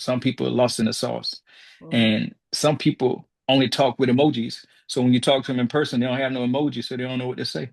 Some people are lost in the sauce. Mhm. And some people only talk with emojis. So when you talk to them in person, they don't have no emoji, so they don't know what to say.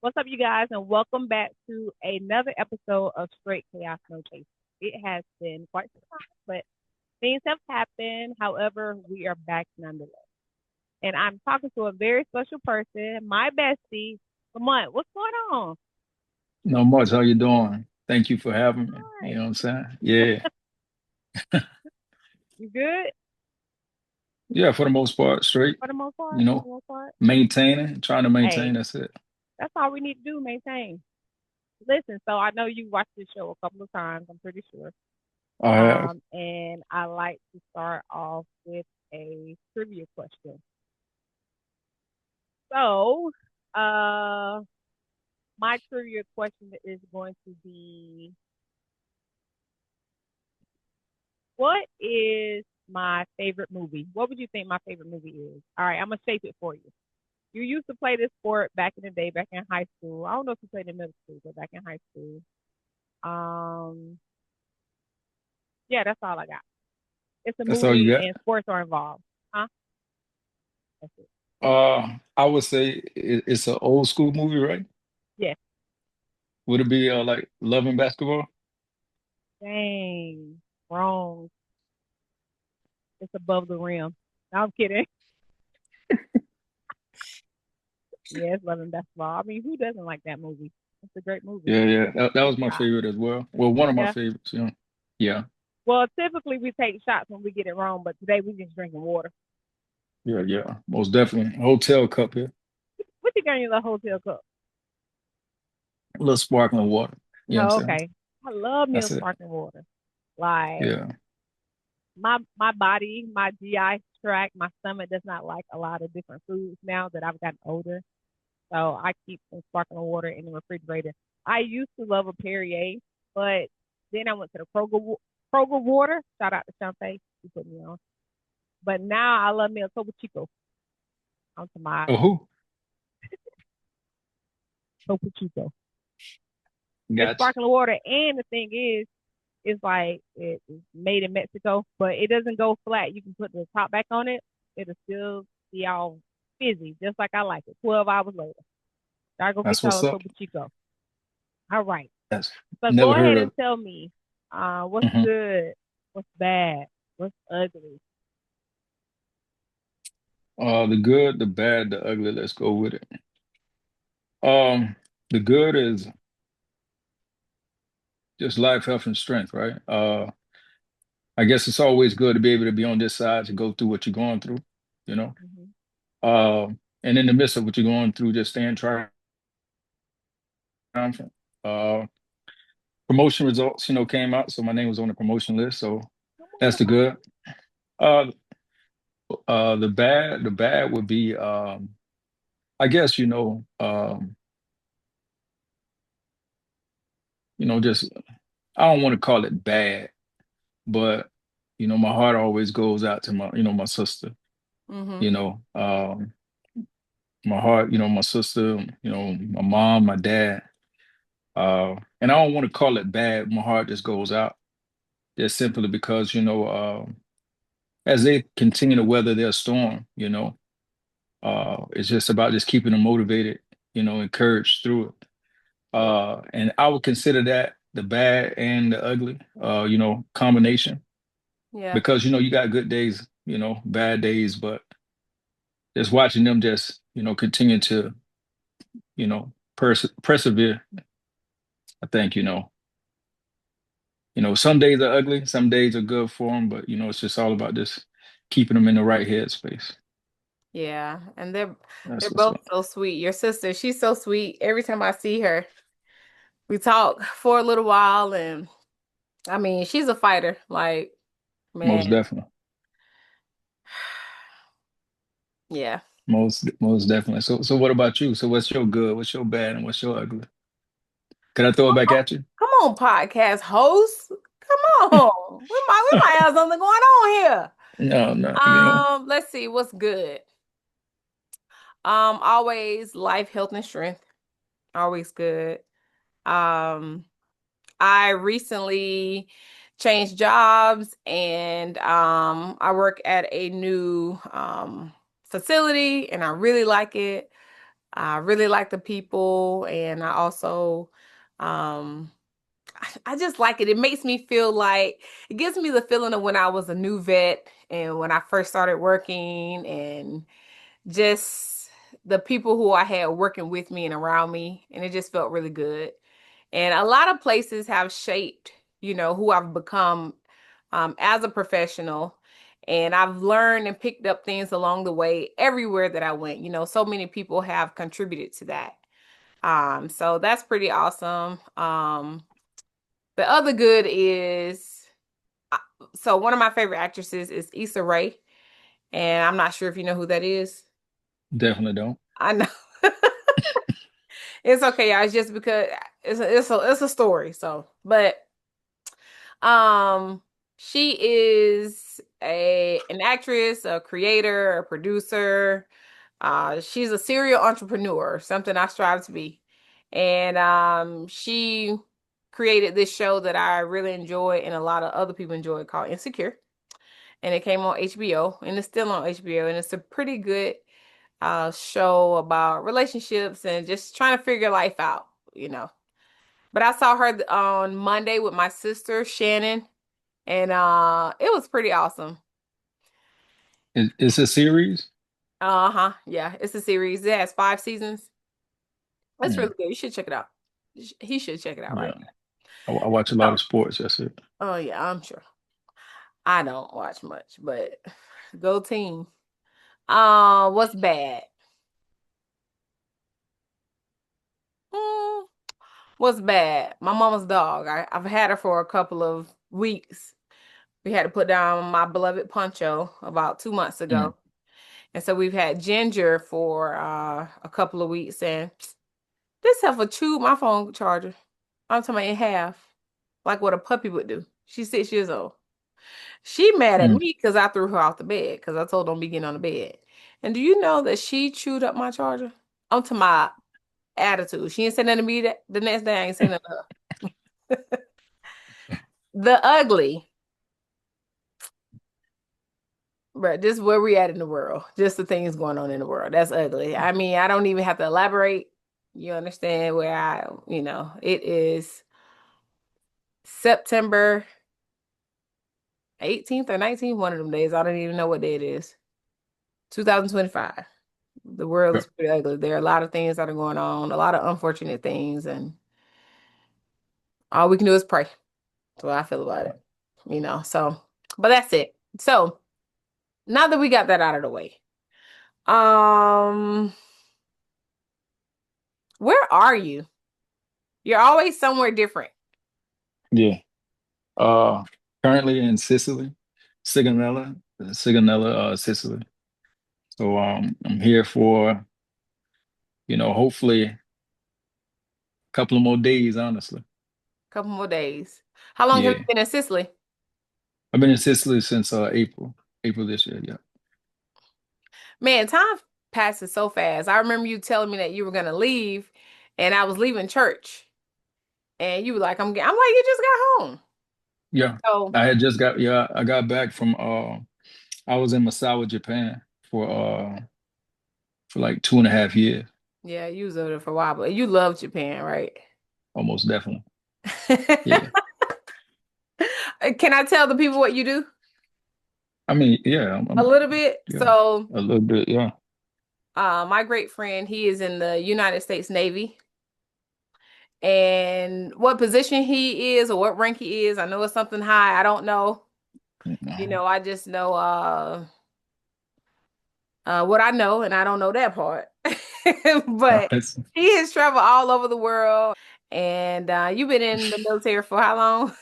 What's up, you guys, and welcome back to another episode of Straight Chaos No Chase. It has been quite some time, but things have happened. However, we are back nonetheless. And I'm talking to a very special person, my bestie, Lamont. What's going on? No much. How you doing? Thank you for having me. You Hi. know what I'm saying? Yeah. You good Yeah, for the most part, straight, for the most part? you For the know, most part? maintaining, trying to maintain, Hey, that's it. that's all we need to do, maintain. Listen, so I know you watched this show a couple of times, I'm pretty sure. I have. And I like to start off with a trivia question. So, uh, my trivia question is going to be, what is my favorite movie? What would you think my favorite movie is? All right, I'm gonna shape it for you. You used to play this sport back in the day, back in high school. I don't know if you played in middle school, but back in high school. Um, yeah, that's all I got. It's a That's all you movie got. and sports are involved. Huh? That's it. I would say it's an old school movie, right? Yeah. Would it be like Love and Basketball? Dang. Wrong. It's above the rim. No, I'm kidding. Yeah, it's Love and Basketball. I mean, who doesn't like that movie? It's a great movie. Yeah, yeah. That Take was my shots. favorite as well. Well, one of my Yeah. favorites, you know. Yeah, Well, typically we take shots when we get it wrong, but today we just drinking water. yeah, yeah. Most definitely. Hotel cup here. What you got in your hotel cup? A little sparkling water. You know what I'm Oh, saying? okay. I love me a That's it. sparkling water. Like Yeah. my body, my GI tract, my stomach does not like a lot of different foods now that I've gotten older. So I keep some sparkling water in the refrigerator. I used to love a Perrier, but then I went to the Kroger water. Shout out to Shantae. She put me on. But now I love me a Topo Chico. On to my Oh, who? Topo Chico. It's Gotcha. sparkling water, and the thing is, it's like it's made in Mexico, but it doesn't go flat. You can put the top back on it. It'll still be all fizzy, just like I like it. 12 hours later, I go get That's y'all what's a up. Topo Chico. All right. That's So go never heard ahead and of. tell me, what's Mhm. good, what's bad, what's ugly. The good, the bad, the ugly. Let's go with it. The good is just life, health, and strength, right? I guess it's always good to be able to be on this side to go through what you're going through, you know. Mm-hmm. And in the midst of what you're going through, just staying triumphant. Uh, Promotion results, came out, so my name was on the promotion list, so that's the good. Uh, the bad would be, I guess, just I don't want to call it bad, but my heart always goes out to my sister. Mm-hmm. You know, my heart, my sister, my mom, my dad. And I don't want to call it bad. My heart just goes out just simply because, as they continue to weather their storm, it's just about just keeping them motivated, encouraged through it. Yeah. And I would consider that the bad and the ugly, combination Yeah. because, you got good days, bad days, but just watching them just, continue to, persevere. I think, some days are ugly, some days are good for them, but, it's just all about just keeping them in the right headspace. Yeah. And they're That's what's both up. so sweet. Your sister, she's so sweet. Every time I see her, we talk for a little while, and I mean, she's a fighter. Like, Most man, definitely. Yeah. Most definitely. So what about you? So what's your good? What's your bad? And what's your ugly? Can I throw it back at you? Come on, podcast host. Come on. We might have something going on here. No, no, you know, Let's see what's good. Always life, health, and strength. Always good. Um, I recently changed jobs and I work at a new facility and I really like it. I really like the people and I also um I just like it. It makes me feel like it gives me the feeling of when I was a new vet and when I first started working and just the people who I had working with me and around me, and it just felt really good. And a lot of places have shaped, who I've become as a professional. And I've learned and picked up things along the way everywhere that I went. So many people have contributed to that. So that's pretty awesome. The other good is uh, so one of my favorite actresses is Issa Rae, and I'm not sure if you know who that is. definitely don't. I know. It's okay, y'all. It's just because it's a story. So, but um, she is an actress, a creator, a producer. She's a serial entrepreneur, something I strive to be. And she created this show that I really enjoy and a lot of other people enjoy called Insecure. And it came on HBO and it's still on HBO and it's a pretty good show about relationships and just trying to figure life out, you know. But I saw her on Monday with my sister Shannon, and it was pretty awesome. It's a series. Uh-huh. Yeah, it's a series. It has 5 seasons. It's Yeah, really good. You should check it out. He should check it out right yeah. I watch a lot now. of sports. That's it. Oh yeah, I'm sure. I don't watch much, but go team. What's bad? Hmm, what's bad? My mama's dog. I've had her for a couple of weeks. We had to put down my beloved Poncho about 2 months Mm. ago. And so we've had Ginger for a couple of weeks. And this heifer chewed my phone charger. I'm talking about in half, like what a puppy would do. She's 6 years old. She mad at Mm. me because I threw her off the bed because I told her don't be getting on the bed. And do you know that she chewed up my charger? I'm to my attitude. She ain't saying nothing to me the next day. I ain't saying nothing to her. The ugly. But this is where we at in the world. Just the things going on in the world. That's ugly. I mean, I don't even have to elaborate. You understand where it is September 18th or 19th, one of them days. I don't even know what day it is. 2025. The world Yeah. is pretty ugly. There are a lot of things that are going on, a lot of unfortunate things, and all we can do is pray. That's what I feel about it. So, but that's it. So, now that we got that out of the way, um, where are you? You're always somewhere different. Yeah. Uh, Currently in Sigonella, Sicily. So I'm here for hopefully a couple of more days. Honestly, Couple more days. How long have you yeah. been in Sicily? I've been in Sicily since April this year. Yeah. Man, time passes so fast. I remember you telling me that you were gonna leave, and I was leaving church, and you were like, I'm like, you just got home. Yeah. So I got back from I was in Misawa, Japan for like 2.5 years, yeah, you was over there for a while, but you love Japan, right? almost definitely. Yeah. Can I tell the people what you do? I mean, yeah, A little bit. yeah, So, a little bit, yeah. my great friend, he is in the United States Navy. And what position he is or what rank he is, I know it's something high. I don't know. Mhm. I just know what I know, and I don't know that part. But It's he has traveled all over the world. And you've been in the military for how long?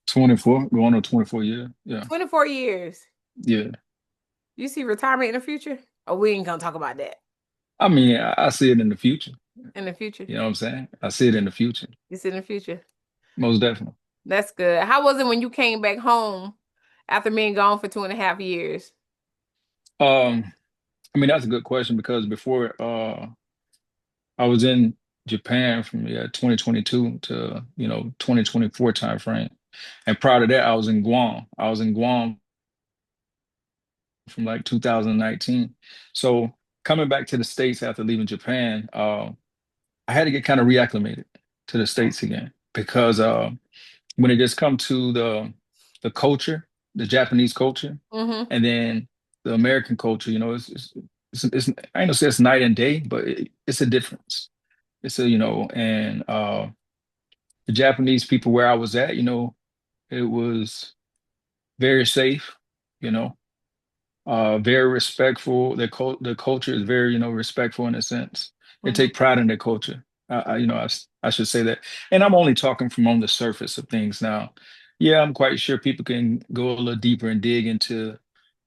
24, going on 24 years. Yeah, 24 years. yeah. You see retirement in the future? Oh, we ain't gonna talk about that I mean, I see it in the future. in the future. You know what I'm saying? I see it in the future, You see it in the future. most definitely. That's good. How was it when you came back home after being gone for 2.5 years? Um, I mean, that's a good question because before I was in Japan from 2022 to 2024 time frame, and prior to that I was in Guam. I was in Guam from like 2019. So coming back to the States after leaving Japan, I had to get kind of reacclimated to the States again because when it just come to the culture, the Japanese culture, Mm-hmm. and then the American culture, I ain't gonna say it's night and day, but it's a difference. It's a and the Japanese people where I was at, it was very safe, you know, very respectful. The culture is very, respectful in a sense. They Mm-hmm. take pride in their culture. I should say that. And I'm only talking from on the surface of things now. Yeah, I'm quite sure people can go a little deeper and dig into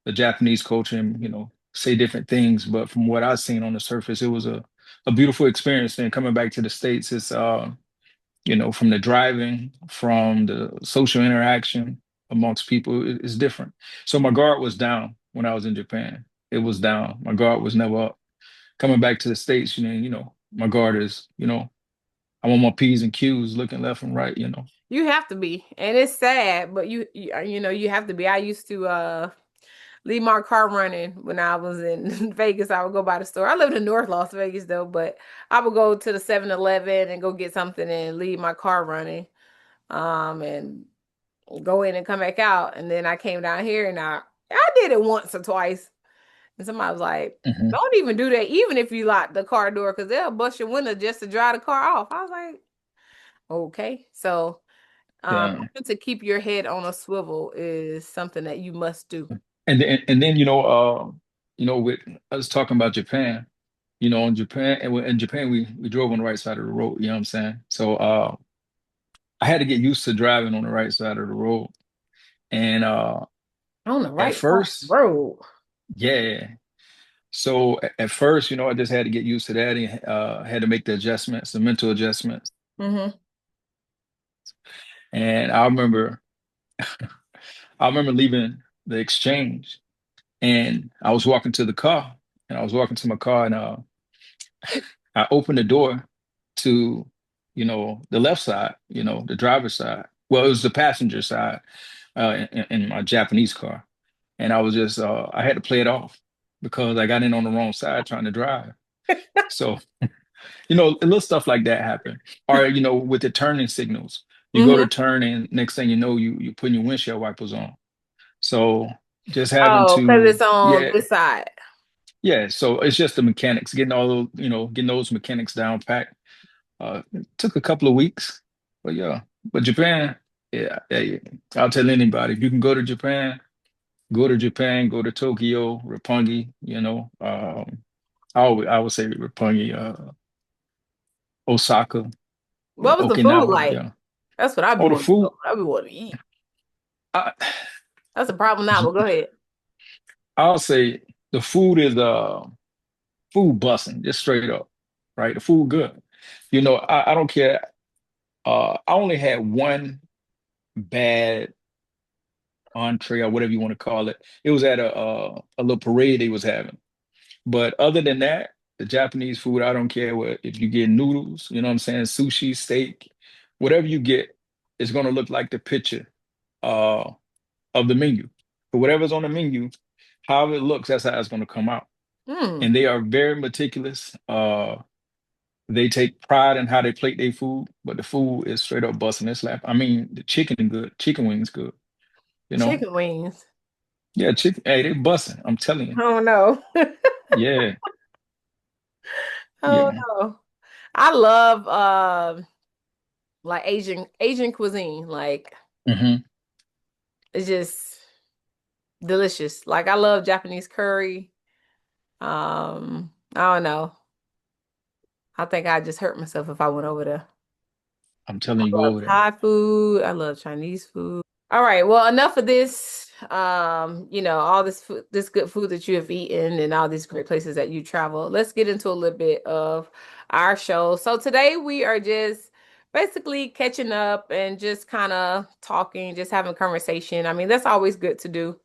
the Japanese culture and, say different things. But from what I've seen on the surface, it was a beautiful experience. And coming back to the States, it's from the driving, from the social interaction amongst people, it's different. So my guard was down when I was in Japan. It was down. My guard was never up. Coming back to the States, my guard is, I'm on my P's and Q's looking left and right. You have to be, and it's sad, but you have to be. I used to leave my car running when I was in Vegas. I would go by the store. I lived in North Las Vegas though, but I would go to the 7-Eleven and go get something and leave my car running. And go in and come back out. And then I came down here and I did it once or twice. And somebody was like, Hmm. don't even do that, even if you lock the car door, because they'll bust your window just to dry the car off. I was like, okay. So Yeah. having to keep your head on a swivel is something that you must do. And then with us talking about Japan, in Japan, and in Japan we drove on the right side of the road. You know what I'm saying? So I had to get used to driving on the right side of the road. And On the at right side of the first, road. yeah. So at first, I just had to get used to that and had to make the adjustments, the mental adjustments. Mm-hmm. And I remember leaving the exchange and I was walking to the car and I was walking to my car and I opened the door to, the left side, the driver's side. Well, it was the passenger side in my Japanese car. And I was just, I had to play it off because I got in on the wrong side trying to drive. So, little stuff like that happen. Or, with the turning signals, you go to Mm-hmm. turn and next thing you know, you're putting your windshield wipers on. So just having Oh, because to, it's on yeah, this side. yeah. So it's just the mechanics, getting those mechanics down pat. It took a couple of weeks, but yeah. But Japan, yeah, yeah. I'll tell anybody if you can go to Japan, go to Tokyo, Roppongi. I would say Roppongi, Osaka, What was the food Okinawa. like? Yeah. That's what I be Oh, the wanting to food. know. I be wanting to eat. I, That's the problem now, but go ahead. I'll say the food is food busting, just straight up, right? The food good. I don't care. I only had one bad entree or whatever you want to call it. It was at a little parade they was having. But other than that, the Japanese food, I don't care what if you get noodles, you know what I'm saying, sushi, steak, whatever you get, it's gonna look like the picture uh of the menu. So whatever's on the menu, however it looks, that's how it's gonna come out. Hmm. And they are very meticulous. They take pride in how they plate their food, but the food is straight up busting its lap. I mean, the chicken good, chicken wings good, you know. Chicken wings. Yeah, chicken. Hey, they busting. I'm telling you. I don't know. Yeah, I don't yeah. know. I love like Asian cuisine. Like Hmm. it's just delicious. Like I love Japanese curry. I don't know. I think I just hurt myself if I went over there. I'm I telling you, go love over there. Thai food. I love Chinese food. All right, well, enough of this. all this food, this good food that you have eaten and all these great places that you travel, let's get into a little bit of our show. So today we are just basically catching up and just kind of talking, just having conversation. I mean, that's always good to do.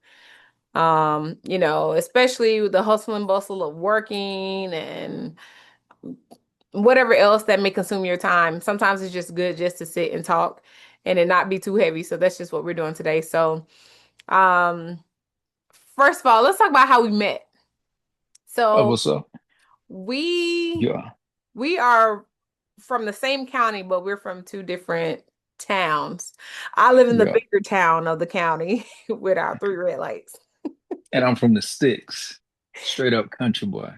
Especially with the hustle and bustle of working and whatever else that may consume your time. Sometimes it's just good just to sit and talk and it not be too heavy. So that's just what we're doing today. So, um, first of all, let's talk about how we met. So What's up? we Yeah, we are from the same county, but we're from two different towns. I live in the yeah. bigger town of the county with our three red lights, And I'm from the sticks, straight up country boy,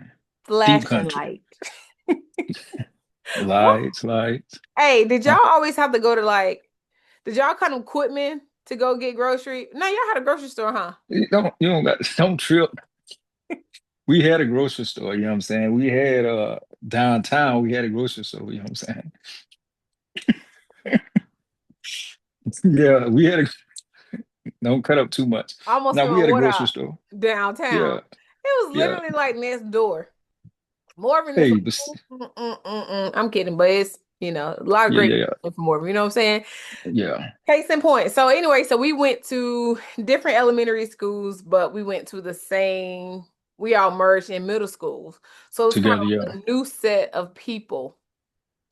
deep flashing country. light. What? Lights, lights. Hey, did y'all Huh? always have to go to did y'all kind of equipment to go get grocery? No, y'all had a grocery store, huh? You don't got don't trip. We had a grocery store, you know what I'm saying? We had downtown, we had a grocery store, you know what I'm saying? Yeah, we had a don't cut up too much. I almost Now spit we my had a water grocery out store. downtown. Yeah, It was yeah. literally like next door. Morgan is Hey, like, but I'm kidding, but it's, a lot of yeah, great yeah, people from Morgan, you know what I'm saying? yeah. Case in point. So anyway, so we went to different elementary schools, but we went to the same, we all merged in middle schools. So it's kind Together, of yeah. a new set of people.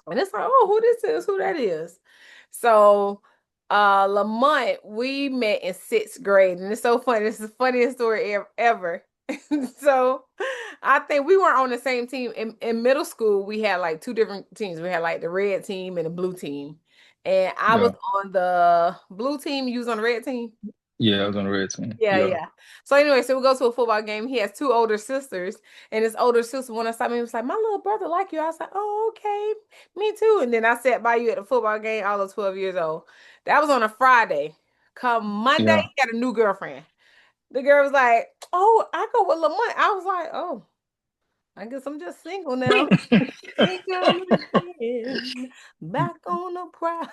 And it's like, oh, who this is, who that is. So Lamont, we met in sixth grade, and it's so funny. This is the funniest story ever. So I think we weren't on the same team. In middle school, we had like two different teams. We had like the red team and the blue team. And I was Yeah. on the blue team, you was on the red team. Yeah, I was on the red team. Yeah, Yeah. yeah. So anyway, so we go to a football game. He has two older sisters, and his older sister, when I saw me, was like, "My little brother like you." I was like, "Oh, okay, me too." And then I sat by you at the football game, all those 12 years old. That was on a Friday. Come Monday, Yeah. he got a new girlfriend. The girl was like, "Oh, I go with Lamont." I was like, "Oh, I guess I'm just single now." Single again, back on the prowl.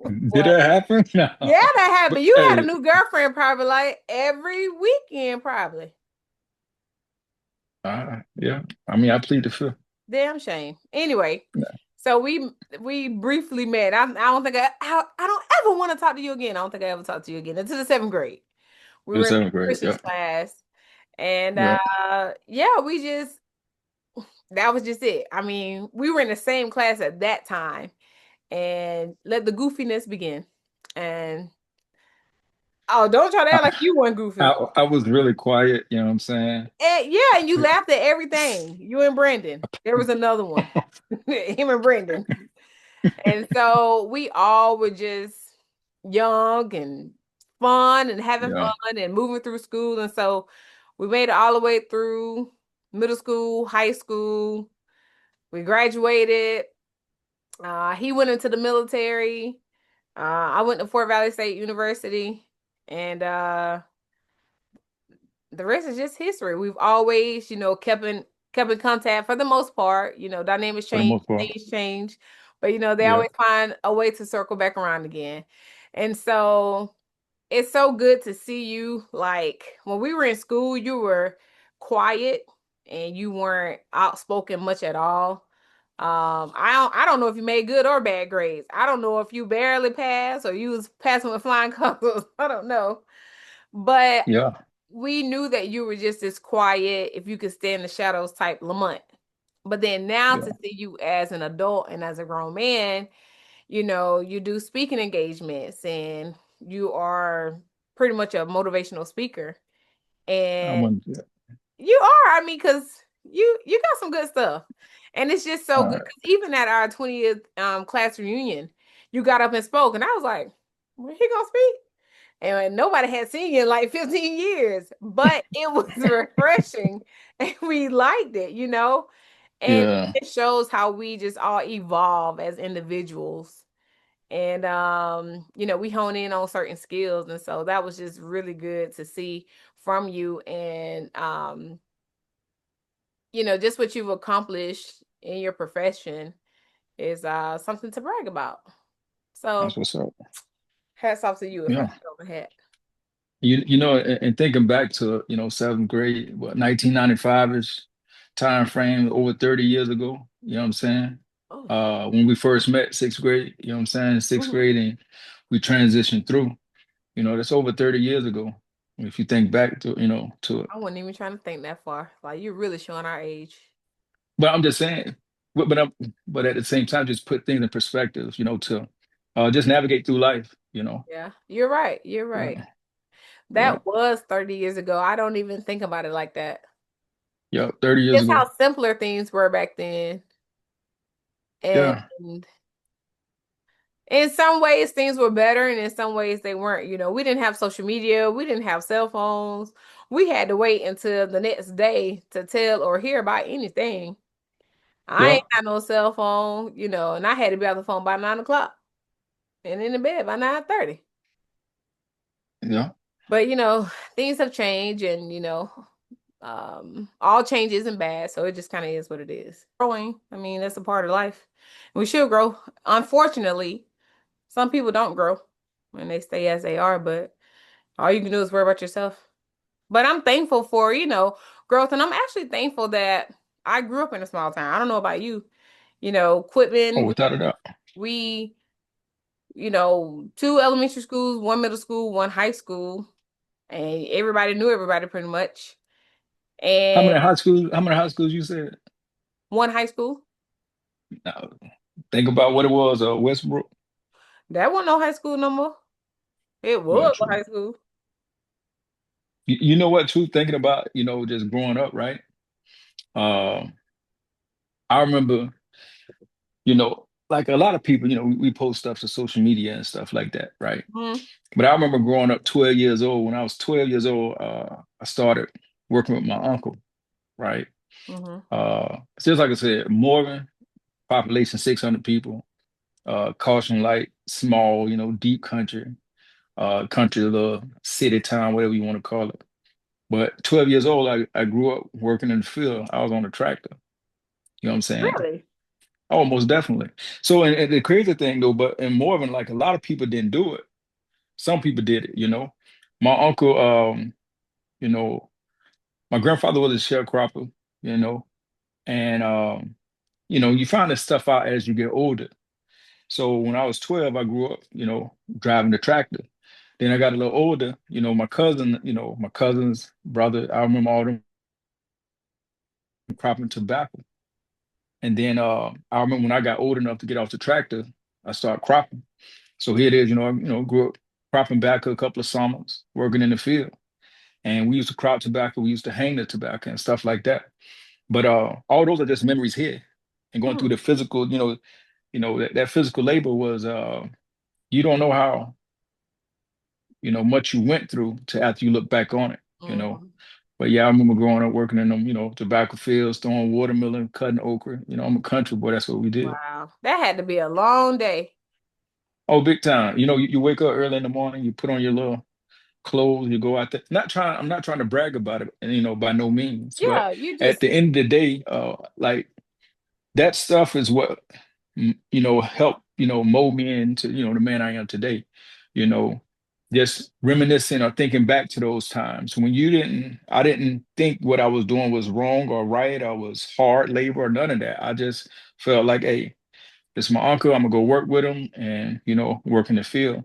Did that happen? No. Yeah, that But happened. You had a hey, new girlfriend probably like every weekend, probably. yeah. I mean, I plead the fifth. Damn shame. Anyway, Yeah. so we briefly met. I don't think I don't ever want to talk to you again. I don't think I ever talked to you again until the seventh grade. We It were was in seventh grade. Christian's Yeah. class, and Yeah. yeah, we just that was just it. I mean, we were in the same class at that time, and let the goofiness begin. And oh, don't try to act like I, you weren't goofy. I was really quiet, you know what I'm saying? And yeah, and you laughed at everything. You and Brandon. There was another one. Him and Brandon. And so we all were just young and fun and having Yeah. fun and moving through school. And so we made it all the way through middle school, high school. We graduated. He went into the military. I went to Fort Valley State University. And the rest is just history. We've always, kept in contact for the most part. Dynamics For the change, most part. things change, but they Yeah. always find a way to circle back around again. And so it's so good to see you. Like when we were in school, you were quiet and you weren't outspoken much at all. I don't know if you made good or bad grades. I don't know if you barely passed or you was passing with flying colors. I don't know. But Yeah. we knew that you were just as quiet, if you could stand the shadows type Lamont. But then now Yeah. to see you as an adult and as a grown man, you do speaking engagements and you are pretty much a motivational speaker. I And wouldn't. Yeah. you are, I mean, because you got some good stuff. And it's just so All good right. because even at our 20th class reunion, you got up and spoke, and I was like, well, he gonna speak? And nobody had seen you in like 15 years, but it was refreshing and we liked it. And Yeah. it shows how we just all evolve as individuals. And we hone in on certain skills. And so that was just really good to see from you. And just what you've accomplished in your profession is something to brag about. That's So what's up. hats off to you if I Yeah. could have a hat. You know, and thinking back to, seventh grade, what, 1995-ish time frame, over 30 years ago, you know what I'm saying? Oh. When we first met, sixth grade, you know what I'm saying? Sixth Mhm. grade, and we transitioned through, that's over 30 years ago. If you think back to it. I wasn't even trying to think that far. Like you're really showing our age. But I'm just saying, but at the same time, just put things in perspective, to just navigate through life, Yeah, you're right. You're Yeah, right. yeah, That was 30 years ago. I don't even think about it like that. yeah, 30 years Just ago. how simpler things were back then. And Yeah, in some ways, things were better, and in some ways, they weren't. We didn't have social media, we didn't have cell phones. We had to wait until the next day to tell or hear about anything. I yeah, ain't got no cell phone, and I had to be on the phone by 9 o'clock and in the bed by 9:30. yeah. But things have changed, and all change isn't bad, so it just kind of is what it is. Growing, I mean, that's a part of life. We should grow. Unfortunately, some people don't grow and they stay as they are, but all you can do is worry about yourself. But I'm thankful for, growth, and I'm actually thankful that I grew up in a small town. I don't know about you. Oh, Quitman, without a doubt. we, two elementary schools, one middle school, one high school, and everybody knew everybody pretty much. And How many high schools you said? one high school. Now, think about what it was, Westbrook. That wasn't no high school no more. It Well, was a true. high school. You know what, too, thinking about, just growing up, right? Uh, I remember, like a lot of people, we post stuff to social media and stuff like that, right? Mm-hmm. But I remember growing up 12 years old. When I was 12 years old, I started working with my uncle, right? Mm-hmm. Just like I said, Morgan, population 600 people, Caution Light, small, deep country, country, little city town, whatever you want to call it. But 12 years old, I grew up working in the field. I was on a tractor. You know what I'm saying? Really? Oh, most definitely. So, and the crazy thing though, but in Morven, like a lot of people didn't do it. Some people did it. My uncle, you know, my grandfather was a sharecropper, you know, and you find this stuff out as you get older. So when I was 12, I grew up, driving the tractor. Then I got a little older, my cousin's brother, I remember all them cropping tobacco. And then I remember when I got old enough to get off the tractor, I started cropping. So here it is, grew up cropping tobacco a couple of summers, working in the field. And we used to crop tobacco, we used to hang the tobacco and stuff like that. But all those are just memories here. And going through Mm-hmm. the physical, that physical labor was you don't know how, much you went through to after you look back on it. Mm-hmm. But yeah, I remember growing up working in them, tobacco fields, throwing watermelon, cutting okra. I'm a country boy, that's what we did. Wow. That had to be a long day. Oh, big time. You wake up early in the morning, you put on your little clothes, you go out there. I'm not trying to brag about it, and by no means. But Yeah, you at just the end of the day, like that stuff is what helped mold me into the man I am today. You know, just reminiscing or thinking back to those times when I didn't think what I was doing was wrong or right or was hard labor or none of that. I just felt like, hey, this is my uncle. I'm gonna go work with him and work in the field.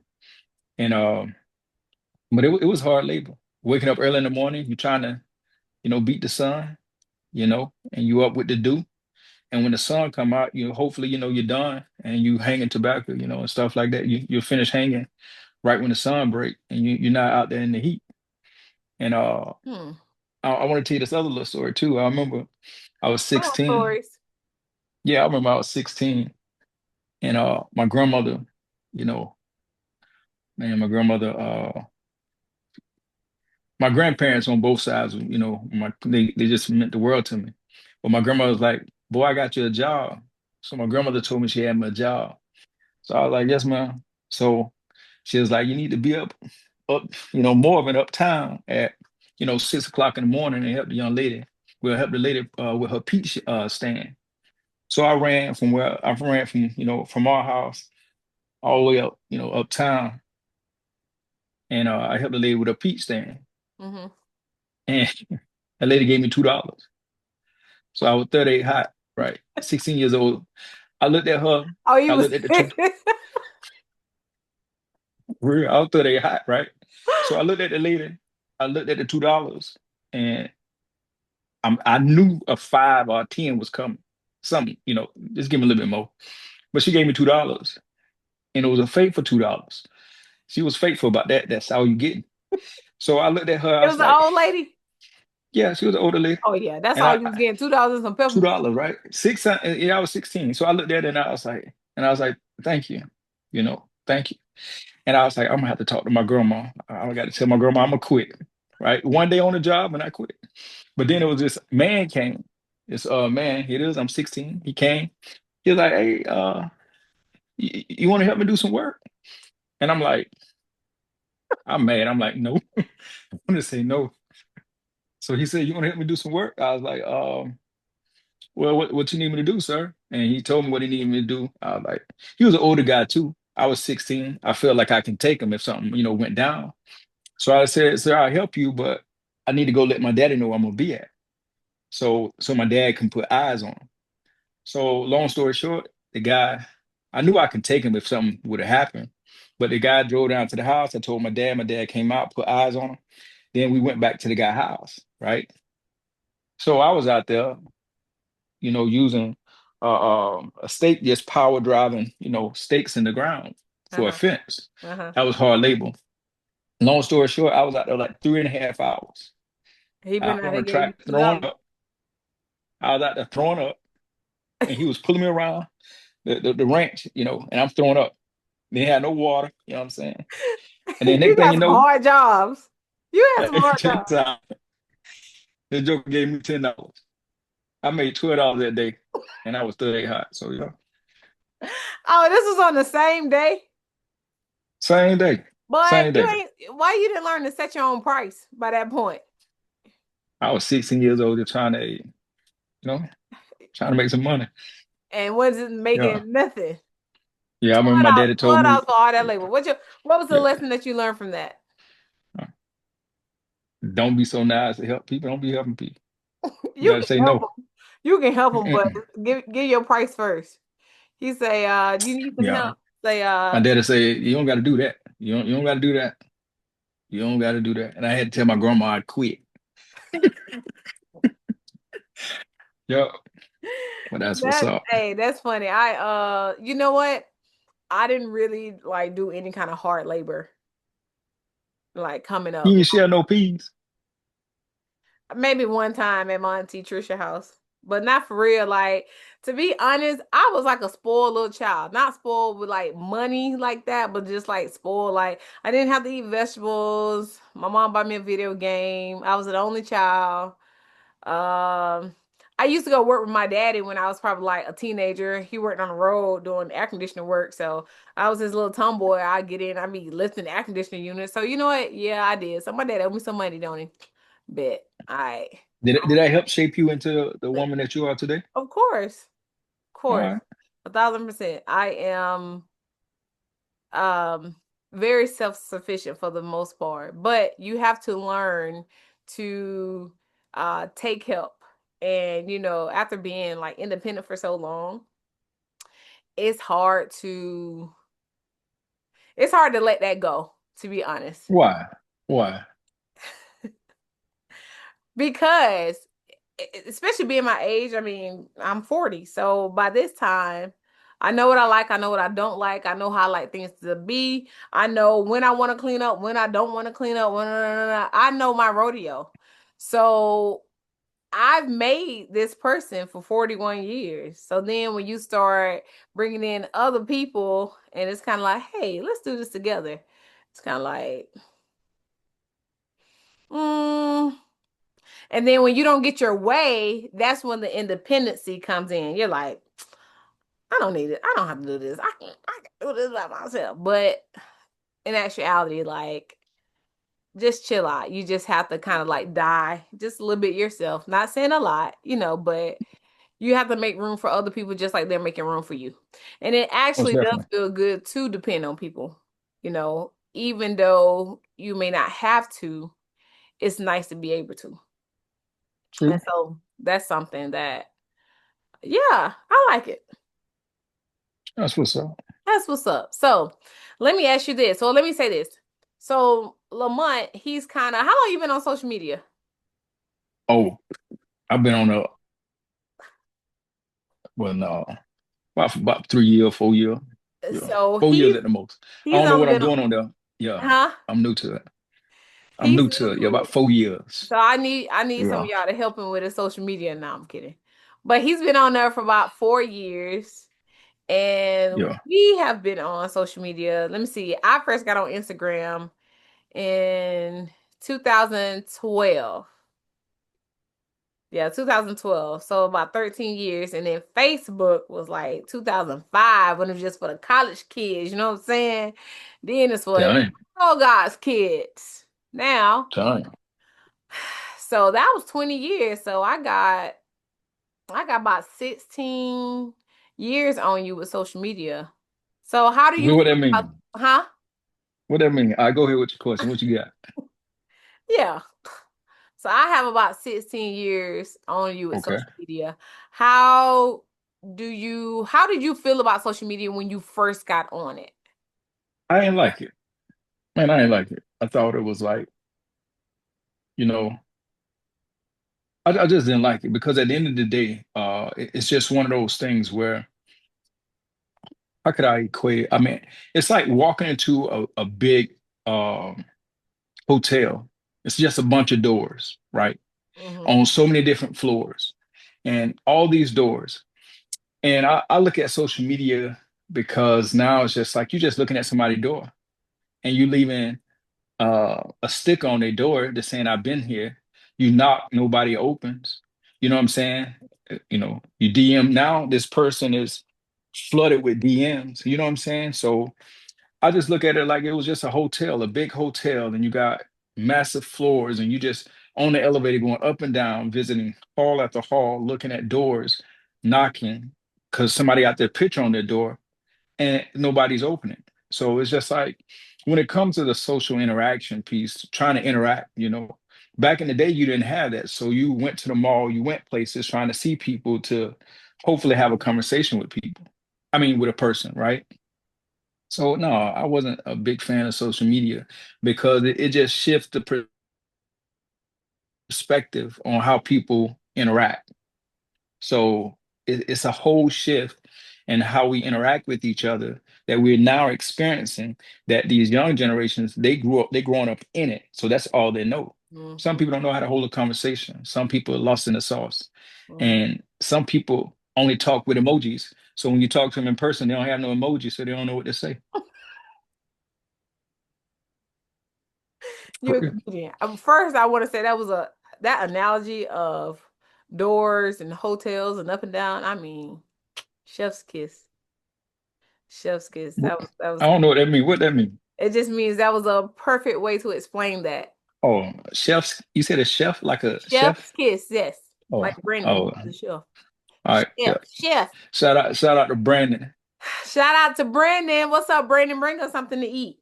And but it was hard labor. Waking up early in the morning, you're trying to beat the sun, and you up with the dew. And when the sun come out, hopefully, you're done and you hanging tobacco, and stuff like that. You'll finish hanging right when the sun break and you're not out there in the heat. And hmm. I want to tell you this other little story too. I remember I was I have 16. stories. Yeah, I remember I was 16 and my grandmother, you know, man, my grandparents on both sides, they just meant the world to me. But my grandmother was like, boy, I got you a job. So my grandmother told me she had me a job. So I was like, yes, ma'am. So she was like, you need to be up, more of an uptown at, 6 o'clock in the morning and help the young lady. We'll help the lady with her peach stand. So I ran from, from our house all the way up, uptown. and I helped the lady with a peach stand, Mm-hmm. and that lady gave me $2. So I was 38 hot, right? 16 years old. I looked at her. Oh, I you was looked at the two. I was 38 hot, right? So I looked at the lady. I looked at the $2, and I knew a 5 or 10 was coming. Something, just give me a little bit more. But she gave me $2, and it was a fake for $2. She was faithful about that. That's all you get. So I looked at her. I It was was an like, old lady. yeah, she was an older lady, Oh yeah, that's and all you was getting, $2 and some peppermint. $2, right? Yeah, I was 16. So I looked at it and I was like, thank you, thank you. And I was like, I'm gonna have to talk to my grandma. I got to tell my grandma I'm gonna quit. Right, one day on the job and I quit. But then it was this man came. This man, it is. I'm 16. He came. He was like, hey, you want to help me do some work? And I'm like, I'm mad. I'm like, no. I'm gonna say no. So he said, you want to help me do some work? I was like, well, what you need me to do, sir? And he told me what he needed me to do. I was like, he was an older guy too. I was 16. I felt like I can take him if something, went down. So I said, sir, I'll help you, but I need to go let my daddy know where I'm gonna be at. So my dad can put eyes on him. So long story short, the guy, I knew I could take him if something would have happened. But the guy drove down to the house. I told my dad came out, put eyes on him. Then we went back to the guy's house, right? So I was out there, using a stake just power driving, stakes in the ground for a Uh-huh. fence. Uh-huh. That was hard labor. Long story short, I was out there like 3.5 hours He been out out on here the gave you track two throwing dollars. up. I was out there throwing up, and he was pulling me around the ranch, and I'm throwing up. They had no water, you know what I'm saying? And then You next thing got you some know, hard jobs. You had some hard check jobs. this out. The joker gave me $10. I made $12 that day, and I was 38 hot. So Oh, this was on the same day. same day, But same you day. ain't why you didn't learn to set your own price by that point. I was 16 years old, just know, trying to make some money. And wasn't Yeah, making nothing. yeah. I remember my daddy told me, $12 for all that labor. What was the yeah, lesson that you learned from that? don't be so nice to help people. Don't be helping people. You You got to can say help no. them. You can help them, but Mm-mm. give your price first. He say, do you need some Yeah, help? Say, my daddy said, you don't got to do that. You don't got to do that. You don't got to do that. And I had to tell my grandma I quit. Yeah, but that's what's that up. hey, that's funny. You know what? I didn't really like do any kind of hard labor like coming You up. ain't share no peas. Maybe one time at my auntie Trisha house, but not for real. Like to be honest, I was like a spoiled little child. Not spoiled with like money like that, but just like spoiled. Like I didn't have to eat vegetables. My mom bought me a video game. I was the only child. Um, I used to go work with my daddy when I was probably like a teenager. He worked on the road doing air conditioning work, so I was his little tomboy. I get in, I be lifting the air conditioning unit. So you know what? Yeah, I did. So my dad owed me some money, don't he? Bet. I Did I help shape you into the woman that you are today? Of course. Of All course. right. 1,000%. I am um very self-sufficient for the most part, but you have to learn to take help. And after being like independent for so long, it's hard to it's hard to let that go, to be honest. Why? Why? Because especially being my age, I mean, I'm 40. So by this time, I know what I like, I know what I don't like, I know how I like things to be. I know when I want to clean up, when I don't want to clean up, I know my rodeo. So I've made this person for 41 years. So then when you start bringing in other people and it's kind of like, hey, let's do this together. It's kind of like, mm. And then when you don't get your way, that's when the independency comes in. You're like, I don't need it. I don't have to do this. I can do this by myself. But in actuality, like, just chill out. You just have to kind of like die just a little bit yourself. Not saying a lot, but you have to make room for other people just like they're making room for you. And it Most actually does definitely. feel good to depend on people, even though you may not have to, it's nice to be able to. And True. so that's something that, yeah, I like it. That's what's up. That's what's up. So let me ask you this. So let me say this. So Lamont, he's kind of, how long you been on social media? Oh, I've been on a well, no, about 3 year, 4 year. Yeah, So 4 years at the most. I he's don't know only what I'm been on, doing on there. Yeah, huh? I'm new to it. I'm He's new new to it. Yeah, to about it. 4 years. So I need some of Yeah, y'all to help him with his social media. No, I'm kidding. But he's been on there for about 4 years. And yeah. we have been on social media. Let me see. I first got on Instagram in 2012. Yeah, 2012. So about 13 years. And then Facebook was like 2005 when it was just for the college kids. You know what I'm saying? Then it's for Dang, all God's kids. Now, dang. so that was 20 years. So I got about 16 years on you with social media. So how do you What feel that about, mean? huh? What that mean? I go ahead with your question. What you got? Yeah. So I have about 16 years on you with Okay. social media. How how did you feel about social media when you first got on it? I ain't like it. Man, I ain't like it. I thought it was like, you know, I just didn't like it because at the end of the day, it's just one of those things where how could I equate it? I mean, it's like walking into a big um, hotel. It's just a bunch of doors, right? Hmm. On so many different floors and all these doors. And I look at social media because now it's just like you're just looking at somebody's door and you leaving a stick on their door that's saying I've been here. You knock, nobody opens. You know what I'm saying? You DM now. This person is flooded with DMs. You know what I'm saying? So I just look at it like it was just a hotel, a big hotel, and you got massive floors, and you just on the elevator going up and down, visiting hall after hall, looking at doors, knocking because somebody got their picture on their door and nobody's opening. So it's just like when it comes to the social interaction piece, trying to interact, back in the day, you didn't have that. So you went to the mall, you went places trying to see people to hopefully have a conversation with people. I mean, with a person, right? So no, I wasn't a big fan of social media because it just shifts the perspective on how people interact. So it's a whole shift in how we interact with each other that we're now experiencing that these young generations, they growing up in it. So that's all they know. Some Hmm. people don't know how to hold a conversation. Some people are lost in the sauce. Hmm. And some people only talk with emojis. So when you talk to them in person, they don't have no emojis, so they don't know what to say. You're a comedian. First, I want to say that analogy of doors and hotels and up and down. I mean, chef's kiss. Chef's kiss. That was I don't know what that means. What that mean? it just means that was a perfect way to explain that. Oh, chefs. You said a chef, like a Chef's chef? kiss, yes. Oh, Like Brandon, oh, the chef. all right. Yeah. Chef. Shout out to Brandon. Shout out to Brandon. What's up, Brandon? Bring us something to eat.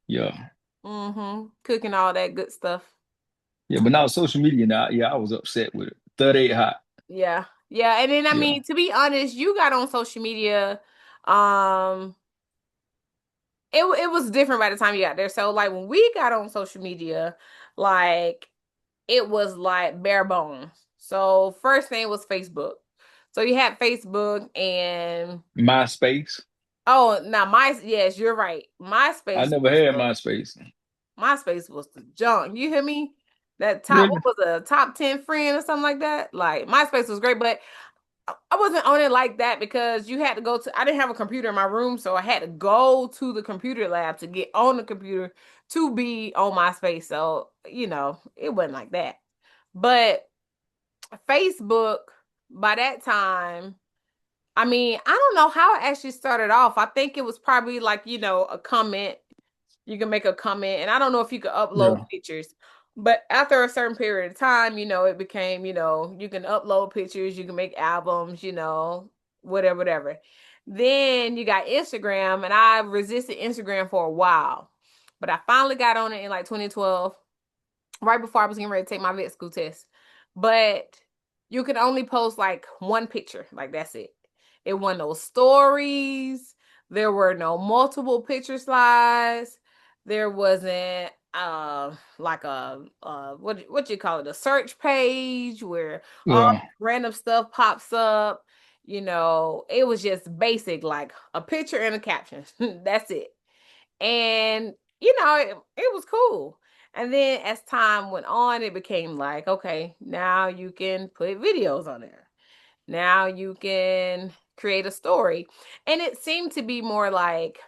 Yeah. Mm-hmm. Cooking all that good stuff. Yeah, but now social media now, yeah, I was upset with it. 38 hot. Yeah. Yeah. And then I Yeah. mean, to be honest, you got on social media. Um, it was different by the time you got there. So like when we got on social media, like it was like bare bones. So first thing was Facebook. So you had Facebook and MySpace. oh now my yes, you're right. I MySpace never was had the MySpace. MySpace was the junk. You hear me? That top Really? what was a top 10 friend or something like that? Like MySpace was great, but I wasn't on it like that because you had to go to I didn't have a computer in my room, so I had to go to the computer lab to get on the computer to be on MySpace. So, it wasn't like that. But Facebook, by that time, I mean, I don't know how it actually started off. I think it was probably like, a comment. You can make a comment, and I don't know if you could upload Yeah. pictures. But after a certain period of time, it became, you can upload pictures, you can make albums, whatever, whatever. Then you got Instagram, and I resisted Instagram for a while but I finally got on it in like 2012, right before I was getting ready to take my vet school test. But you could only post like one picture, like that's it. It wasn't no stories. There were no multiple picture slides. There wasn't like a what you call it, a search page where all Yeah. random stuff pops up. You know, it was just basic, like a picture and a caption. That's it. And it was cool. And then as time went on, it became like, okay, now you can put videos on there. Now you can create a story. And it seemed to be more like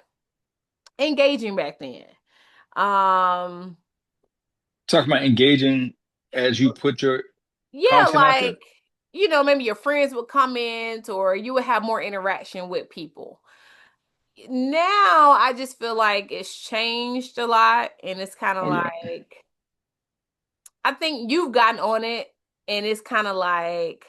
engaging back then. Um, Talking about engaging as you put your yeah, content out there. like, maybe your friends would comment or you would have more interaction with people. Now I just feel like it's changed a lot and it's kind of Oh yeah. like I think you've gotten on it and it's kind of like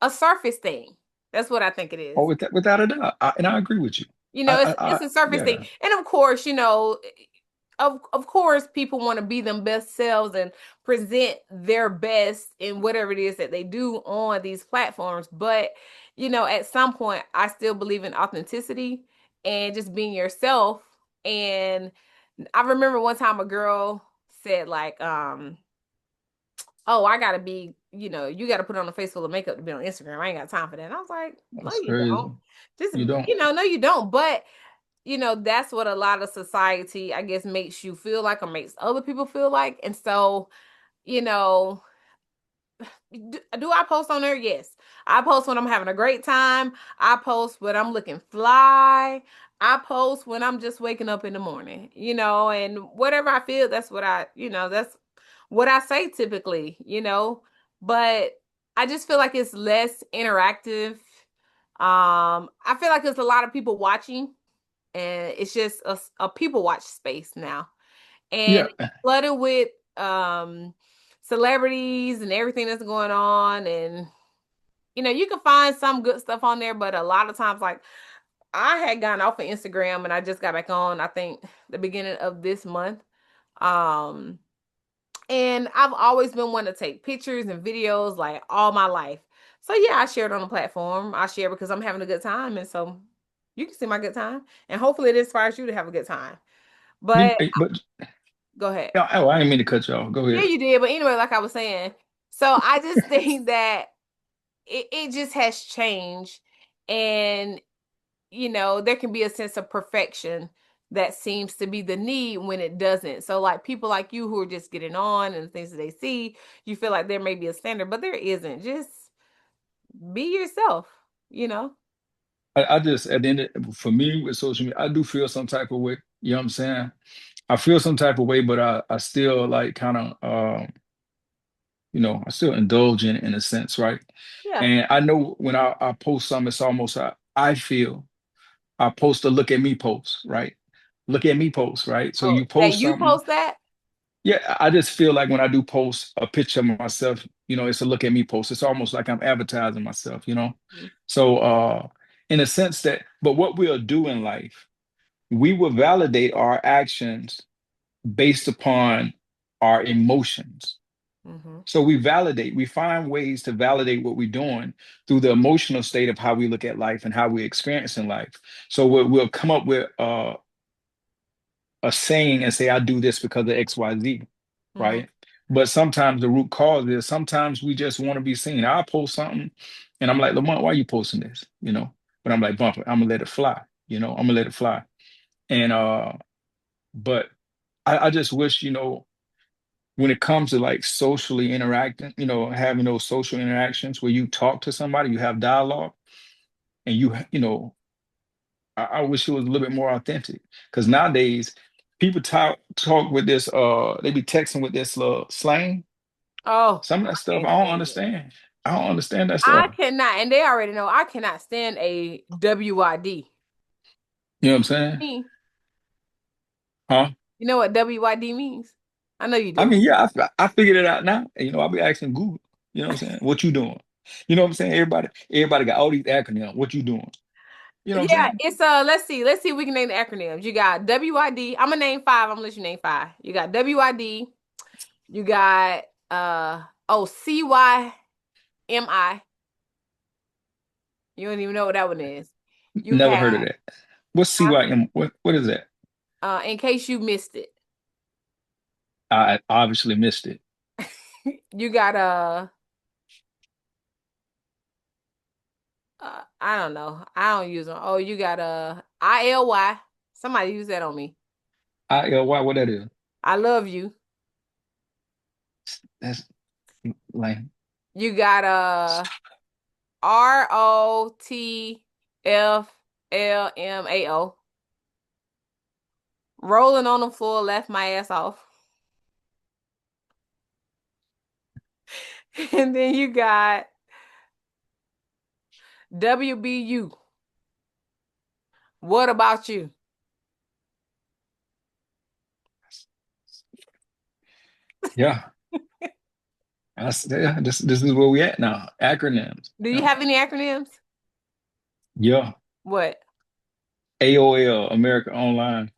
a surface thing. That's what I think it Oh, is. without a doubt. And I agree with you. It's a surface thing. Yeah. And of course, of course people want to be them best selves and present their best in whatever it is that they do on these platforms. But, at some point I still believe in authenticity and just being yourself. And I remember one time a girl said like, oh, I gotta be, you gotta put on a face full of makeup to be on Instagram. I ain't got time for that. And I was like, no, That's you crazy. don't. Just, You don't. no, you don't. But, that's what a lot of society, I guess, makes you feel like or makes other people feel like. And so, you know, do I post on there? Yes. I post when I'm having a great time. I post when I'm looking fly. I post when I'm just waking up in the morning, and whatever I feel, that's what I say typically. But I just feel like it's less interactive. I feel like there's a lot of people watching and it's just a people watch space now. And Yeah. it's flooded with celebrities and everything that's going on. And you can find some good stuff on there, but a lot of times, like I had gone off of Instagram and I just got back on, I think the beginning of this month. Um, and I've always been one to take pictures and videos like all my life. So yeah, I share it on the platform. I share because I'm having a good time. And so you can see my good time. And hopefully it inspires you to have a good time. But But go ahead. yeah, oh, I didn't mean to cut you off. Go Yeah, ahead. you did. But anyway, like I was saying, so I just think that it just has changed. And, there can be a sense of perfection that seems to be the need when it doesn't. So, like people like you who are just getting on and things that they see, you feel like there may be a standard, but there isn't. Just be yourself, you know? I just at the end for me with social media, I do feel some type of way. You know what I'm saying? I feel some type of way, but I still like kind of I still indulge in a sense, right? Yeah. And I know when I post something, it's almost I feel I post a look at me post, right? Look at me post, right? So Oh, you that post you something. post that? Yeah, I just feel like when I do post a picture of myself, it's a look at me post. It's almost like I'm advertising myself. Mhm. So in a sense that, but what we'll do in life, we will validate our actions based upon our emotions. Mhm. So we find ways to validate what we're doing through the emotional state of how we look at life and how we're experiencing life. So we'll come up with a saying and say, I do this because of XYZ, Mhm. right? But sometimes the root cause is sometimes we just want to be seen. I'll post something and I'm like, Lamont, why are you posting this? But I'm like, Bumper, I'm gonna let it fly, I'm gonna let it fly. And but I just wish, when it comes to like socially interacting, having those social interactions where you talk to somebody, you have dialogue, and I wish it was a little bit more authentic. Because nowadays, people talk with this, they be texting with this slang. Oh, Some of that I stuff can't I don't stand it. understand. I don't understand that I stuff. cannot, and they already know I cannot stand a WYD. You know what I'm saying? Me. Huh? You know what WYD means? I know you I do. mean, yeah, I figured it out now. I'll be asking Google. You know what I'm saying? What you doing? You know what I'm saying? Everybody got all these acronyms. What you doing? You know what I'm Yeah, saying? it's let's see if we can name the acronyms. You got WID. I'm gonna name five. I'm gonna let you name five. You got WID, you got CYMI. You don't even know what that one is. You Never have heard of that. What's CYM? What is that? in case you missed it. I obviously missed it. You got I don't know. I don't use them. Oh, you got ILY. Somebody use that on me. ILY, what that is? I love you. That's lame. You got ROTFLMAO. Rolling on the floor, left my ass off. And then you got WBU. What about you? Yeah. Yeah, this is where we at now. Acronyms. Do you Yeah. have any acronyms? Yeah. What? AOL, America Online.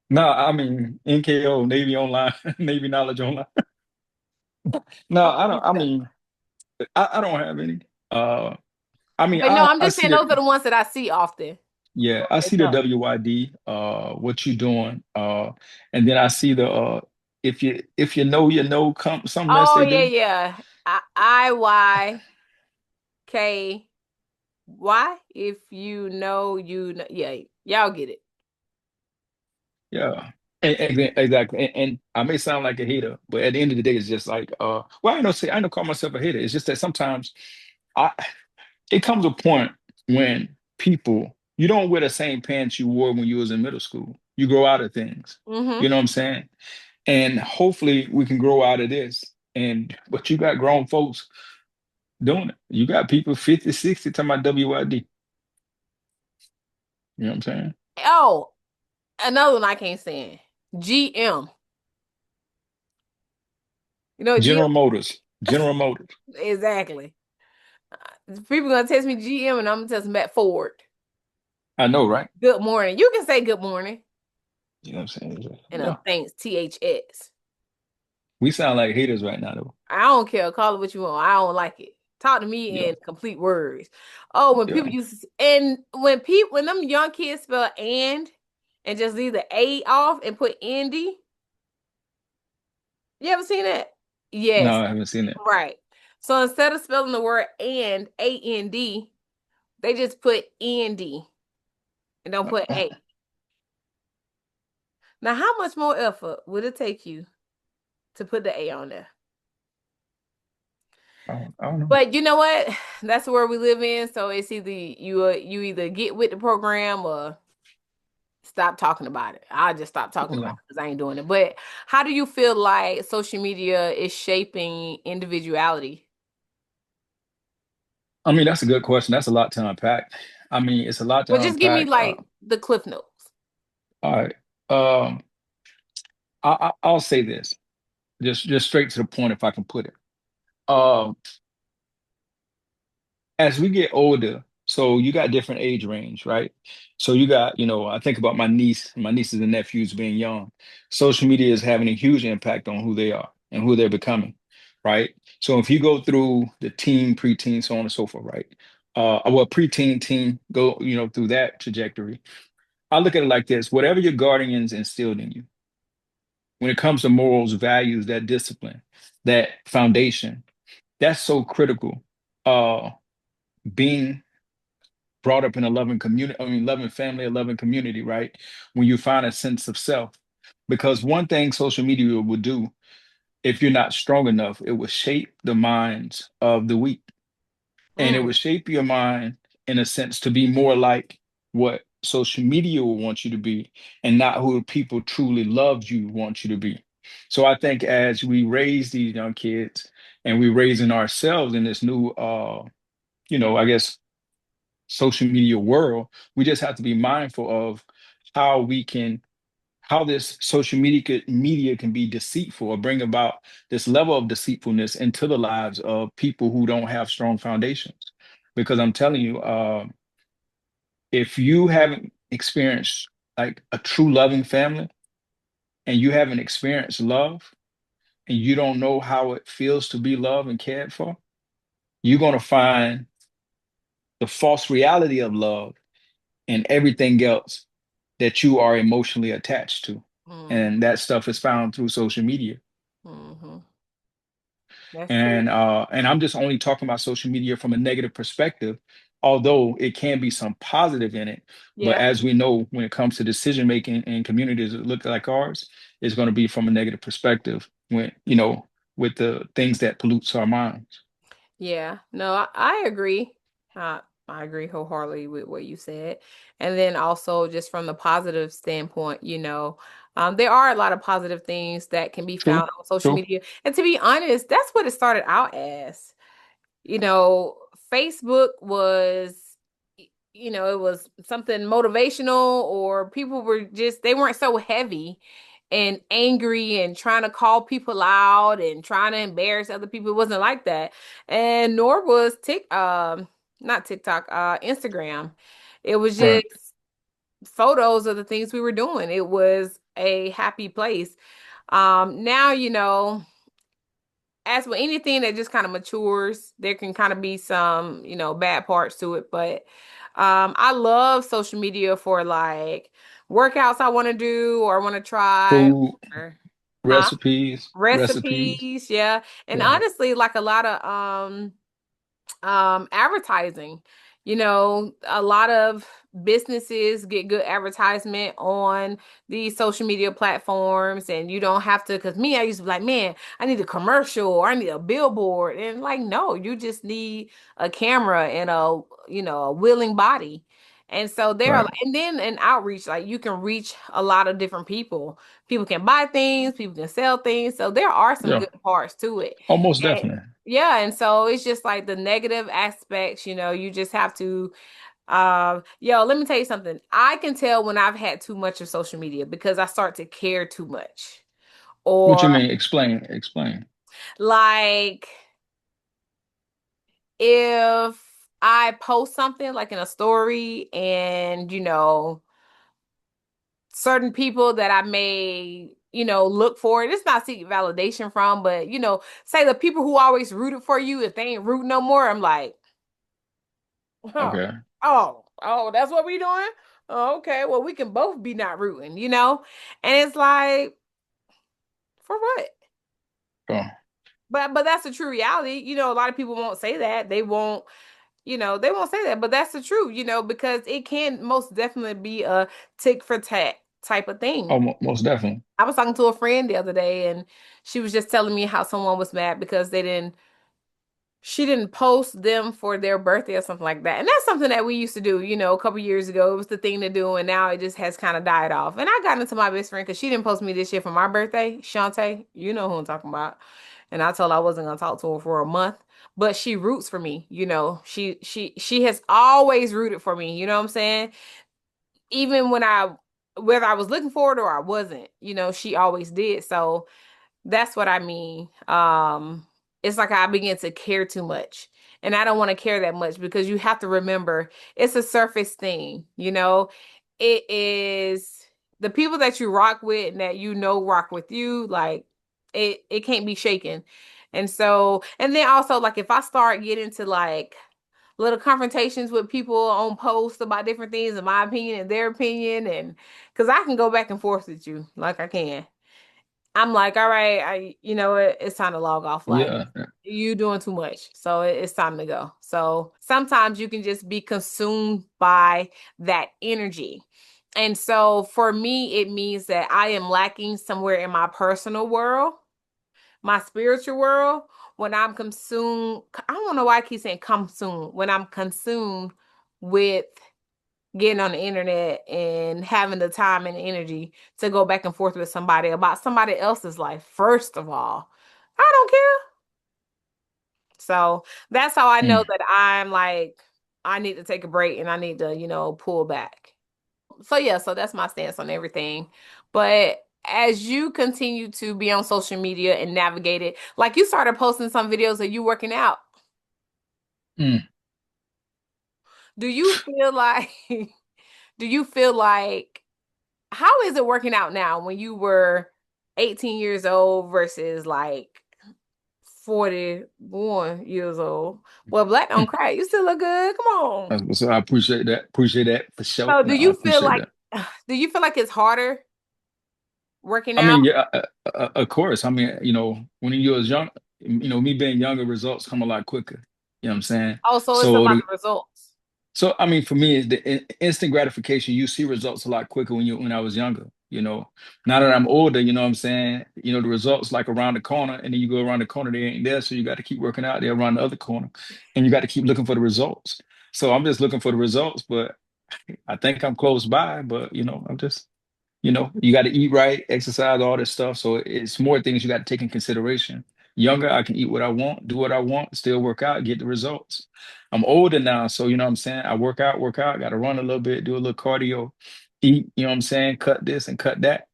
No, I mean NKO, Navy Online, Navy Knowledge Online. No, I don't. I mean, I don't have any. Uh, I mean, But no, I'm I just see saying those that. are the ones that I see often. Yeah, I It's see the no. WYD. What you doing? And then I see the if you know you know something else Oh they yeah, do. yeah. IYKY. If you know, you know. Yeah, y'all get it. Yeah, exactly. And I may sound like a hater, but at the end of the day, it's just like well, I don't call myself a hater. It's just that sometimes I it comes a point when people you don't wear the same pants you wore when you was in middle school. You grow out of things. Mm-hmm. You know what I'm saying? And hopefully we can grow out of this. And but you got grown folks doing it. You got people 50, 60 talking about WID. You know what I'm saying? Oh, another one I can't stand. GM. You know what GM? General Motors. General Motors. Exactly. People gonna text me GM and I'm gonna text them back Ford. I know, right? Good morning. You can say good morning You know what I'm saying? and a Yeah. thanks THS. We sound like haters right now, though. I don't care. Call it what you want. I don't like it. Talk to me Yeah. in complete words. Oh, when Yeah. people use and when them young kids spell and just leave the A off and put Andy. You ever seen that? No, Yes. I haven't seen it. Right. So instead of spelling the word and AND, they just put Andy and don't put I A. Now, how much more effort would it take you to put the A on there? I don't know. But you know what? That's the world we live in. So it's either you either get with the program or stop talking about it. I'll just stop talking about Yeah. it because I ain't doing it. But how do you feel like social media is shaping individuality? I mean, that's a good question. That's a lot to unpack. I mean, it's a lot Well, to just give me unpack. like the cliff notes. All right. Um, I'll say this, just straight to the point, if I can put it. Um, as we get older, so you got different age range, right? So you got, I think about my nieces and nephews being young. Social media is having a huge impact on who they are and who they're becoming, right? So if you go through the teen, preteen, so on and so forth, right? Well, preteen, teen, go, through that trajectory. I look at it like this: whatever your guardians instilled in you, when it comes to morals, values, that discipline, that foundation, that's so critical. Uh, being brought up in a loving community, I mean, loving family, a loving community, right? When you find a sense of self. Because one thing social media will do, if you're not strong enough, it will shape the minds of the weak. And it Mm, will shape your mind in a sense to be more like what social media will want you to be and not who people truly love you want you to be. So I think as we raise these young kids and we raising ourselves in this new I guess social media world, we just have to be mindful of how we can how this social media can be deceitful or bring about this level of deceitfulness into the lives of people who don't have strong foundations. Because I'm telling you, if you haven't experienced like a true loving family and you haven't experienced love and you don't know how it feels to be loved and cared for, you're going to find the false reality of love and everything else that you are emotionally attached to. Mm, And that stuff is found through social media. hmm. That's true. And I'm just only talking about social media from a negative perspective, although it can be some positive in it. But Yeah. as we know, when it comes to decision making in communities that look like ours, it's going to be from a negative perspective when, with the things that pollutes our minds. Yeah, no, I agree. I agree wholeheartedly with what you said. And then also just from the positive standpoint, there are a lot of positive things that can be True, found on social true. media. And to be honest, that's what it started out as. You know, Facebook was, it was something motivational, or people were just, they weren't so heavy and angry and trying to call people out and trying to embarrass other people. It wasn't like that. And nor was not TikTok, Instagram. It was Right. just photos of the things we were doing. It was a happy place. Now, as with anything that just kind of matures, there can kind of be some, bad parts to it. But I love social media for like workouts I want to do or want to try, Food, or, huh? recipes. Recipes, yeah. And Yeah. honestly, like a lot of advertising. A lot of businesses get good advertisement on these social media platforms, and you don't have to, because me, I used to be like, man, I need a commercial or I need a billboard. And like, no, you just need a camera and a willing body. And so Right. and then in outreach, like you can reach a lot of different people. People can buy things, people can sell things. So there are some Yeah. good parts to it. Almost definitely. Yeah, and so it's just like the negative aspects, you just have to let me tell you something. I can tell when I've had too much of social media because I start to care too much. What you Or mean? Explain. Explain. like if I post something like in a story, and certain people that I may look for it. It's not seeking validation from, but say the people who always rooted for you, if they ain't rooting no more, I'm like, oh, Okay. that's what we doing? Oh, okay, well, we can both be not rooting. And it's like, for what? Oh, But that's the true reality. A lot of people won't say that. They won't say that, but that's the truth, because it can most definitely be a tick for tat type of thing. most definitely. I was talking to a friend the other day, and she was just telling me how someone was mad because she didn't post them for their birthday or something like that. And that's something that we used to do, a couple years ago. It was the thing to do, and now it just has kind of died off. And I got into my best friend because she didn't post me this year for my birthday. Shantae, you know who I'm talking about. And I told her I wasn't gonna talk to her for a month. But she roots for me. She has always rooted for me, you know what I'm saying? Even whether I was looking for it or I wasn't, she always did. So that's what I mean. It's like I begin to care too much. And I don't want to care that much because you have to remember it's a surface thing. It is the people that you rock with and that rock with you, like it can't be shaken. And then also like if I start getting to like little confrontations with people on posts about different things in my opinion and their opinion, and because I can go back and forth with you like I can. I'm like, all right, it's time to log off. Like, Yeah. you doing too much. So it's time to go. So sometimes you can just be consumed by that energy. And so for me, it means that I am lacking somewhere in my personal world, my spiritual world, when I'm consumed. I don't know why I keep saying consumed. When I'm consumed with getting on the internet and having the time and energy to go back and forth with somebody about somebody else's life. First of all, I don't care. So that's how I know Mm. that I'm like, I need to take a break and I need to, pull back. So yeah, so that's my stance on everything. But as you continue to be on social media and navigate it, like you started posting some videos of you working out. Mm. Do you feel like, do you feel like, how is it working out now when you were 18 years old versus like 41 years old? Well, black don't crack. You still look good. Come on. So I appreciate that. Appreciate that for sure. So No, I appreciate that. do you feel like it's harder working I out? mean, yeah, of course. I mean, when you was young, me being younger, results come a lot quicker. You know what I'm saying? Also, it's So about the the results. So I mean, for me, it's the instant gratification. You see results a lot quicker when I was younger. Now that I'm older, you know what I'm saying. The results like around the corner, and then you go around the corner, they ain't there. So you got to keep working out there around the other corner, and you got to keep looking for the results. So I'm just looking for the results, but I think I'm close by. But I'm just you got to eat right, exercise, all this stuff. So it's more things you got to take in consideration. Younger, I can eat what I want, do what I want, still work out, get the results. I'm older now, so you know what I'm saying? I work out, got to run a little bit, do a little cardio, eat, you know what I'm saying? Cut this and cut that.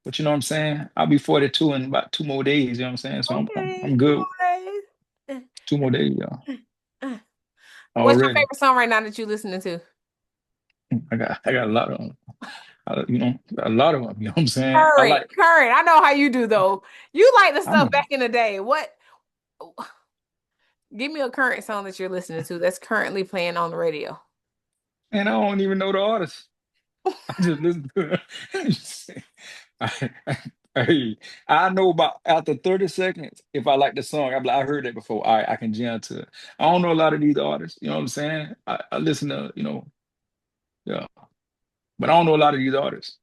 But you know what I'm saying? I'll be 42 in about 2 more days, you know what I'm saying? So I'm Okay, two good. more days. 2 more days, y'all. What's your Already. favorite song right now that you're listening to? I got a lot of them. A lot of them, you know what I'm saying? I Current, like, current. I know how you do though. You like the I'm stuff a, back in the day. What? Give me a current song that you're listening to that's currently playing on the radio. and I don't even know the artist. I just listen to it. I, I, hey, I know about after 30 seconds, if I like the song, I'm like, I heard that before. All right, I can jam to it. I don't know a lot of these artists, you know what I'm saying? I listen to, yeah, but I don't know a lot of these artists.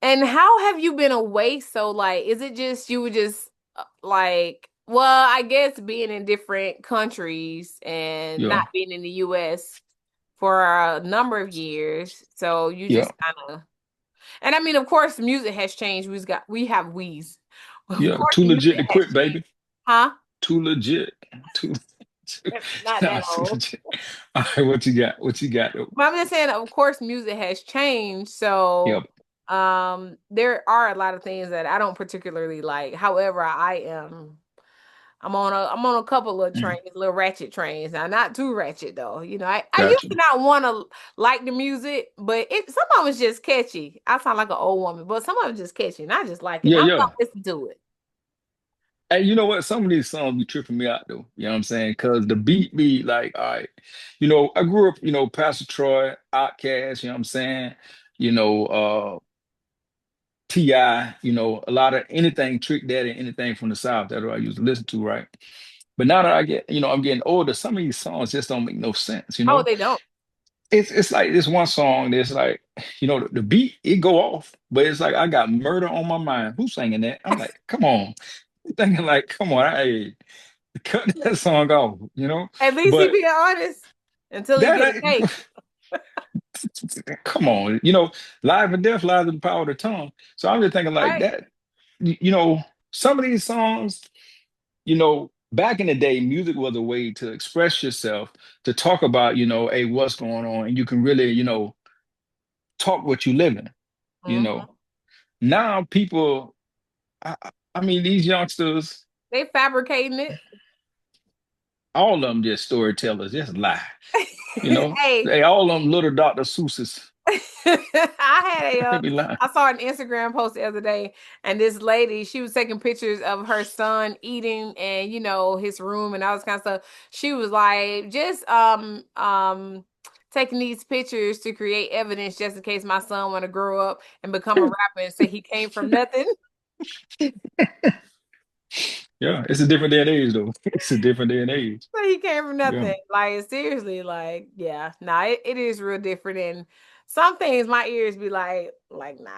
And how have you been away so like is it just you were just like well, I guess being in different countries and not Yeah, being in the US for a number of years. So you yeah, just kind of and I mean of course music has changed. We have Weez. Of yeah. course Too music legit to has quit, changed. baby. Huh? Too legit. Too, Not nah, that too old. legit. All right, what you got? What you got? But I'm just saying, of course, music has changed. Yep. So, there are a lot of things that I don't particularly like. However, I'm on a couple of Mhm. trains, little ratchet trains. Now, not too ratchet though. I Got used you. to not want to like the music, but some of it's just catchy. I sound like an old woman, but some of it's just catchy, and I just like it. And Yeah, I'm yeah. gonna listen to it. Hey, you know what? Some of these songs be tripping me out though. You know what I'm saying? Because the beat be like, all right. I grew up, Pastor Troy, Outkast, you know what I'm saying? You know, T.I., a lot of anything, Trick Daddy, anything from the South that I used to listen to, right? But now that I'm getting older, some of these songs just don't make no sense. Oh, they don't. It's like this one song that's like, the beat, it go off, but it's like I got murder on my mind. Who's singing that? I'm like, come on. Thinking like, come on, hey, cut that song off. At least he But being honest until he that get a ain't cake, come on, life and death lies in the power of the tongue. So I'm just thinking like right? that, some of these songs, back in the day, music was a way to express yourself, to talk about, hey, what's going on, and you can really, talk what you live in, you know. Mhm. Now people, I mean, these youngsters, They fabricating it. all of them just storytellers, just lie. Hey, They all of them little Dr. Seuss's. I had They be lying. I saw an Instagram post the other day, and this lady, she was taking pictures of her son eating and his room and all this kind of stuff. She was like, just taking these pictures to create evidence just in case my son want to grow up and become a rapper and say he came from nothing. Yeah, it's a different day and age though. It's a different day and age. So he came from Yeah. nothing. Like seriously, like yeah, nah, it is real different. And some things my ears be like nah,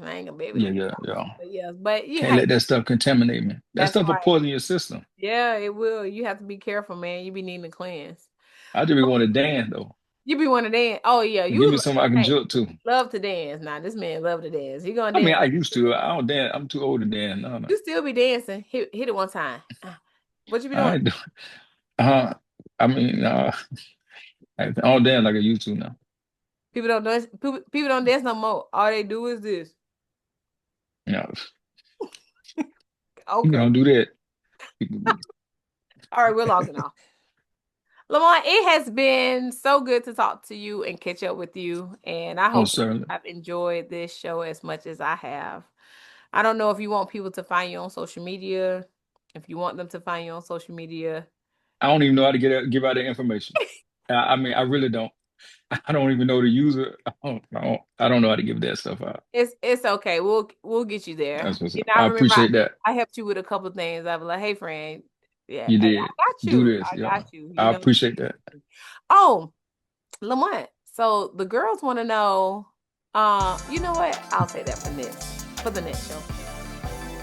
I ain't gonna be able to Yeah, do yeah, that. yeah. But yeah, but you Can't have let that stuff contaminate me. That that's stuff will right. poison your system. Yeah, it will. You have to be careful, man. You be needing to cleanse. I just be want to dance though. You be one to dance. Oh yeah, Give me something I can hey, jolt to. love to dance. Now this man love to dance. You gonna I mean, dance? I used to. I don't dance. I'm too old to dance. No, no. You still be dancing. Hit it one time. What you be doing? I ain't do. Uh, I mean, I don't dance like I used to now. People don't dance. People don't dance no more. All they do is this. No, you Okay. don't do that. All right, we're logging off. Lamont, it has been so good to talk to you and catch up with you. And I Oh, hope you certainly. have enjoyed this show as much as I have. I don't know if you want people to find you on social media, if you want them to find you on social media. I don't even know how to give out the information. I mean, I really don't. I don't even know the user. I don't know how to give that stuff out. It's okay. We'll get you there. That's what's You up. know, I I remember appreciate that. I helped you with a couple of things. I was like, hey friend, yeah, You hey, did I got do you. this. I Yeah, got you. You I know. appreciate that. Oh, Lamont. So the girls want to know, you know what? I'll say that for the next show.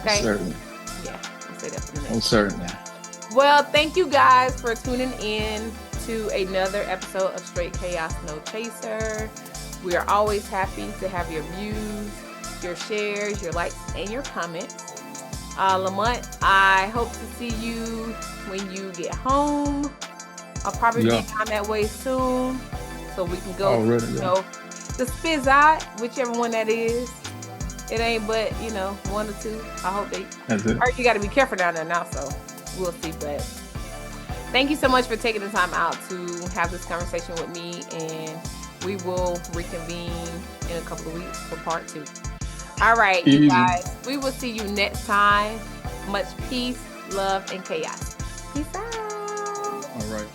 Okay? Certainly. Yeah, I'll say that for the Oh, next show. certainly. Well, thank you guys for tuning in to another episode of Straight Chaos No Chaser. We are always happy to have your views, your shares, your likes, and your comments. Lamont, I hope to see you when you get home. I'll probably be Yeah. down that way soon, so we can go, Already. you Yeah. know, the Spiz Out, whichever one that is. It ain't but, one or two. I hope they. That's it. Or you got to be careful down there now, so we'll see. But thank you so much for taking the time out to have this conversation with me, and we will reconvene in a couple of weeks for part 2. All right, you Easy. guys. We will see you next time. Much peace, love, and chaos. Peace out. All right.